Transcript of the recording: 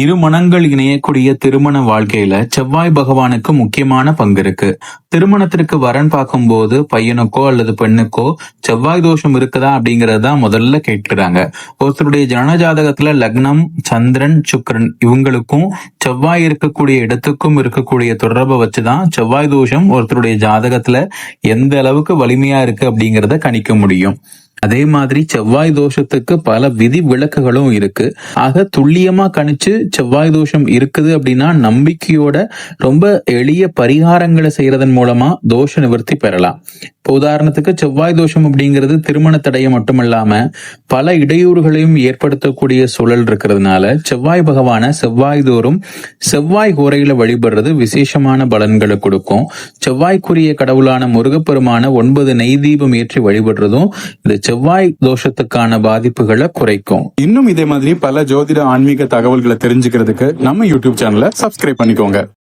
இரு மனங்கள் இணையக்கூடிய திருமண வாழ்க்கையில செவ்வாய் பகவானுக்கு முக்கியமான பங்கு இருக்கு. திருமணத்திற்கு வரன் பார்க்கும்போது பையனுக்கோ அல்லது பெண்ணுக்கோ செவ்வாய் தோஷம் இருக்குதா அப்படிங்கறத முதல்ல கேட்கிறாங்க. ஒருத்தருடைய ஜனன ஜாதகத்துல லக்னம், சந்திரன், சுக்கிரன் இவங்களுக்கும் செவ்வாய் இருக்கக்கூடிய இடத்துக்கும் இருக்கக்கூடிய தொடர்பை வச்சுதான் செவ்வாய் தோஷம் ஒருத்தருடைய ஜாதகத்துல எந்த அளவுக்கு வலிமையா இருக்கு அப்படிங்கறத கணிக்க முடியும். அதே மாதிரி செவ்வாய் தோஷத்துக்கு பல விதி விலக்குகளும் இருக்கு. ஆக துல்லியமா கணிச்சு செவ்வாய் தோஷம் இருக்குது அப்படின்னா நம்பிக்கையோட ரொம்ப எளிய பரிகாரங்களை செய்யறதன் மூலமா தோஷ நிவர்த்தி பெறலாம். இப்போ உதாரணத்துக்கு செவ்வாய் தோஷம் அப்படிங்கிறது திருமண தடையை மட்டுமல்லாம பல இடையூறுகளையும் ஏற்படுத்தக்கூடிய சூழல் இருக்கிறதுனால செவ்வாய் பகவான செவ்வாய் தோறும் செவ்வாய் கோரையில வழிபடுறது விசேஷமான பலன்களை கொடுக்கும். செவ்வாய்க்குரிய கடவுளான முருகப்பெருமான 9 நெய் தீபம் ஏற்றி வழிபடுறதும் இந்த செவ்வாய் தோஷத்துக்கான பாதிப்புகளை குறைக்கும். இன்னும் இதே மாதிரி பல ஜோதிட ஆன்மீக தகவல்களை தெரிஞ்சுக்கிறதுக்கு நம்ம யூடியூப் சேனலை சப்ஸ்கிரைப் பண்ணிக்கோங்க.